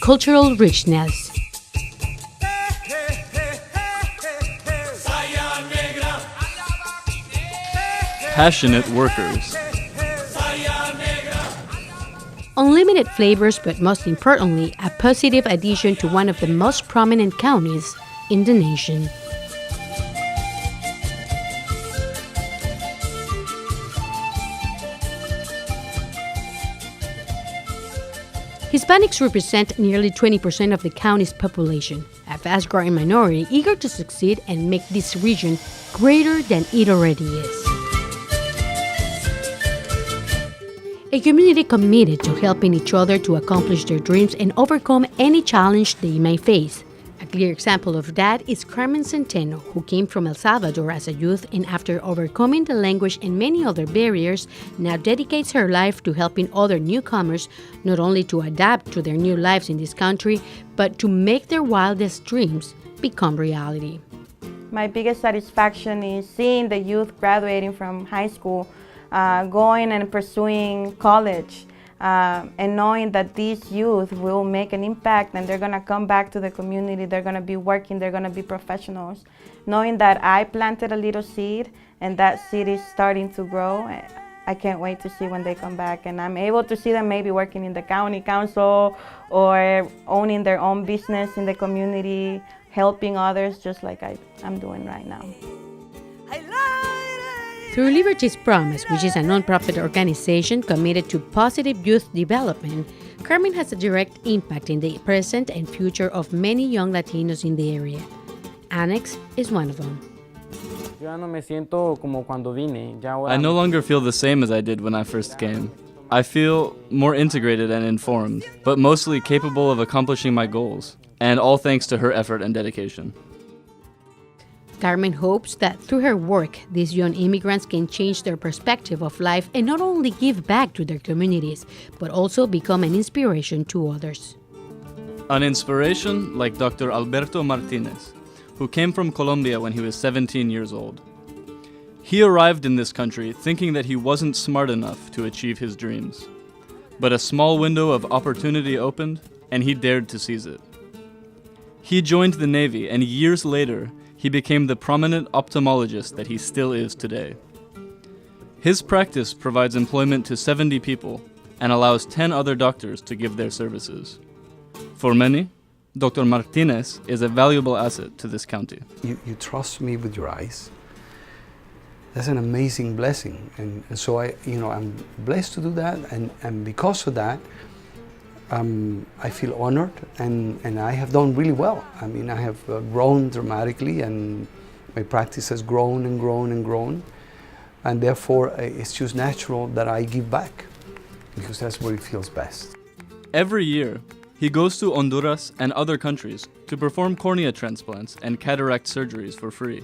cultural richness. Passionate workers. Unlimited flavors, but most importantly, a positive addition to one of the most prominent counties in the nation. Hispanics represent nearly 20% of the county's population, a fast-growing minority eager to succeed and make this region greater than it already is. A community committed to helping each other to accomplish their dreams and overcome any challenge they may face. A clear example of that is Carmen Centeno, who came from El Salvador as a youth and after overcoming the language and many other barriers, now dedicates her life to helping other newcomers not only to adapt to their new lives in this country, but to make their wildest dreams become reality. My biggest satisfaction is seeing the youth graduating from high school, going and pursuing college, and knowing that these youth will make an impact and they're going to come back to the community, they're going to be working, they're going to be professionals. Knowing that I planted a little seed and that seed is starting to grow, I can't wait to see when they come back. And I'm able to see them maybe working in the county council or owning their own business in the community, helping others just like I'm doing right now. Through Liberty's Promise, which is a non-profit organization committed to positive youth development, Carmen has a direct impact in the present and future of many young Latinos in the area. Annex is one of them. I no longer feel the same as I did when I first came. I feel more integrated and informed, but mostly capable of accomplishing my goals, and all thanks to her effort and dedication. Carmen hopes that through her work, these young immigrants can change their perspective of life and not only give back to their communities, but also become an inspiration to others. An inspiration like Dr. Alberto Martinez, who came from Colombia when he was 17 years old. He arrived in this country thinking that he wasn't smart enough to achieve his dreams. But a small window of opportunity opened, and he dared to seize it. He joined the Navy, and years later, he became the prominent ophthalmologist that he still is today. His practice provides employment to 70 people and allows 10 other doctors to give their services. For many, Dr. Martinez is a valuable asset to this county. You trust me with your eyes. That's an amazing blessing. And so I'm blessed to do that, and because of that, I feel honored, and I have done really well. I mean, I have grown dramatically, and my practice has grown and grown and grown, and therefore it's just natural that I give back, because that's where it feels best. Every year, he goes to Honduras and other countries to perform cornea transplants and cataract surgeries for free.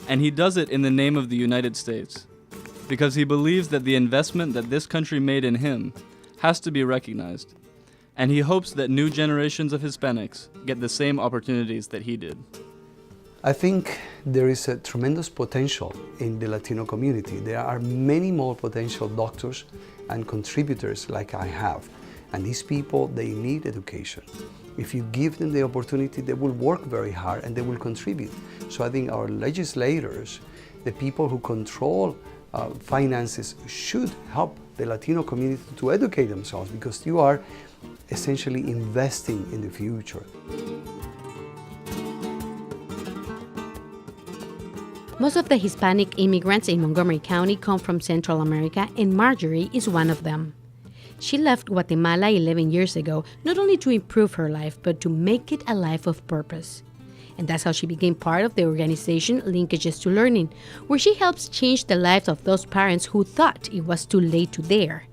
And he does it in the name of the United States, because he believes that the investment that this country made in him has to be recognized. And he hopes that new generations of Hispanics get the same opportunities that he did. I think there is a tremendous potential in the Latino community. There are many more potential doctors and contributors like I have. And these people, they need education. If you give them the opportunity, they will work very hard and they will contribute. So I think our legislators, the people who control finances, should help the Latino community to educate themselves, because you are essentially investing in the future. Most of the Hispanic immigrants in Montgomery County come from Central America, and Marjorie is one of them. She left Guatemala 11 years ago, not only to improve her life, but to make it a life of purpose. And that's how she became part of the organization Linkages to Learning, where she helps change the lives of those parents who thought it was too late to dare.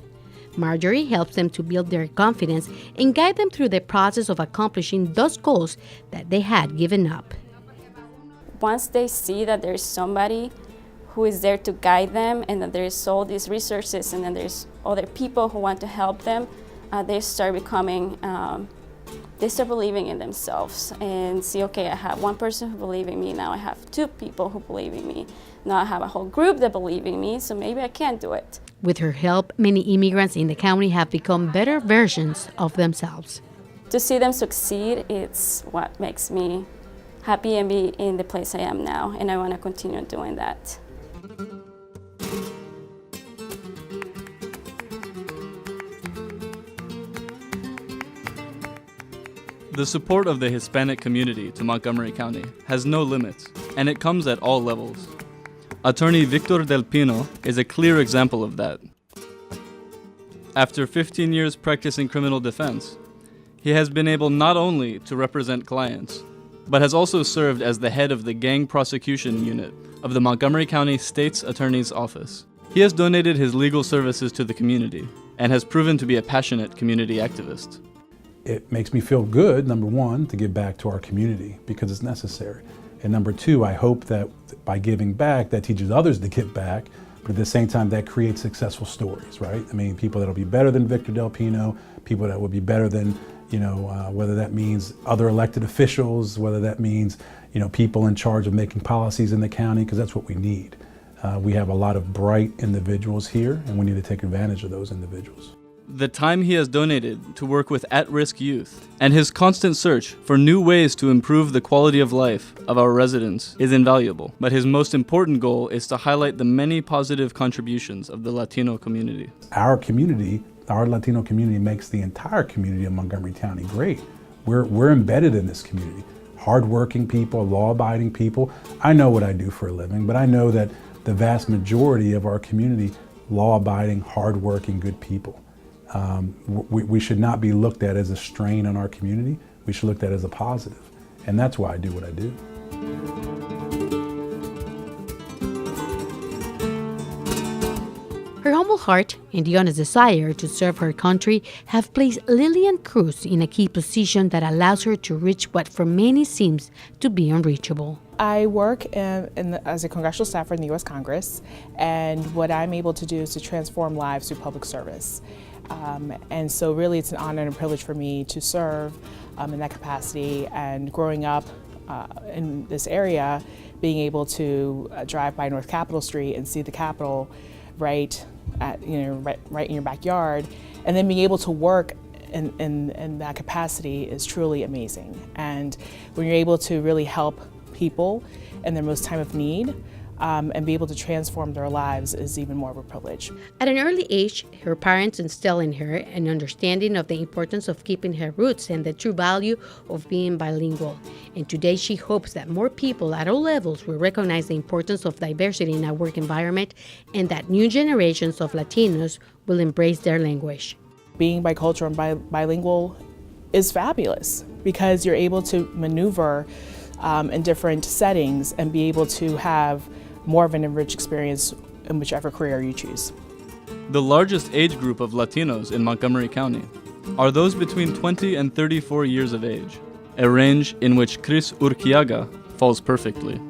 Marjorie helps them to build their confidence and guide them through the process of accomplishing those goals that they had given up. Once they see that there's somebody who is there to guide them, and that there's all these resources, and then there's other people who want to help them, they start becoming, they start believing in themselves and see, okay, I have one person who believes in me, now I have two people who believe in me, now I have a whole group that believe in me, so maybe I can do it. With her help, many immigrants in the county have become better versions of themselves. to see them succeed, it's what makes me happy and be in the place I am now, and I want to continue doing that. The support of the Hispanic community to Montgomery County has no limits, and it comes at all levels. Attorney Victor Del Pino is a clear example of that. After 15 years practicing criminal defense, he has been able not only to represent clients, but has also served as the head of the gang prosecution unit of the Montgomery County State's Attorney's Office. He has donated his legal services to the community and has proven to be a passionate community activist. It makes me feel good, number one, to give back to our community because it's necessary. And number two, I hope that by giving back, that teaches others to give back, but at the same time, that creates successful stories, right? I mean, people that'll be better than Victor Del Pino, people that will be better than, whether that means other elected officials, whether that means, people in charge of making policies in the county, because that's what we need. We have a lot of bright individuals here, and we need to take advantage of those individuals. The time he has donated to work with at-risk youth and his constant search for new ways to improve the quality of life of our residents is invaluable. But his most important goal is to highlight the many positive contributions of the Latino community. Our community, our Latino community, makes the entire community of Montgomery County great. We're embedded in this community. Hardworking people, law-abiding people. I know what I do for a living, but I know that the vast majority of our community, law-abiding, hardworking, good people. We should not be looked at as a strain on our community. We should look at it as a positive. And that's why I do what I do. Her humble heart and the honest desire to serve her country have placed Lillian Cruz in a key position that allows her to reach what for many seems to be unreachable. I work as a congressional staffer in the U.S. Congress, and what I'm able to do is to transform lives through public service. And so really it's an honor and a privilege for me to serve in that capacity, and growing up in this area, being able to drive by North Capitol Street and see the Capitol right in your backyard, and then being able to work in that capacity is truly amazing. And when you're able to really help people in their most time of need, and be able to transform their lives is even more of a privilege. At an early age, her parents instilled in her an understanding of the importance of keeping her roots and the true value of being bilingual. And today she hopes that more people at all levels will recognize the importance of diversity in our work environment, and that new generations of Latinos will embrace their language. Being bicultural and bilingual is fabulous because you're able to maneuver in different settings and be able to have more of an enriched experience in whichever career you choose. The largest age group of Latinos in Montgomery County are those between 20 and 34 years of age, a range in which Chris Urquiaga falls perfectly.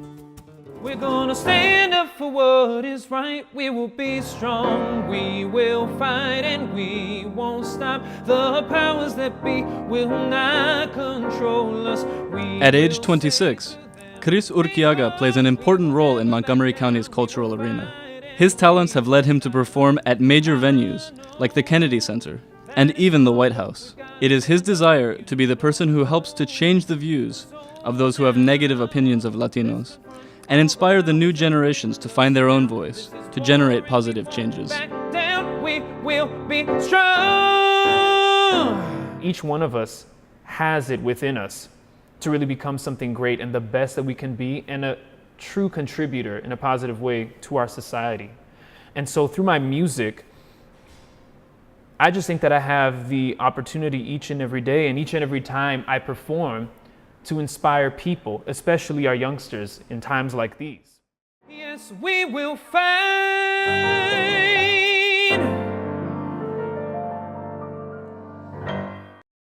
We're gonna stand up for what is right. We will be strong, we will fight, and we won't stop. The powers that be will not control us. At age 26, Chris Urquiaga plays an important role in Montgomery County's cultural arena. His talents have led him to perform at major venues like the Kennedy Center and even the White House. It is his desire to be the person who helps to change the views of those who have negative opinions of Latinos and inspire the new generations to find their own voice, to generate positive changes. We will be strong. Each one of us has it within us to really become something great and the best that we can be, and a true contributor in a positive way to our society. And so through my music, I just think that I have the opportunity each and every day and each and every time I perform to inspire people, especially our youngsters, in times like these. Yes, we will fight.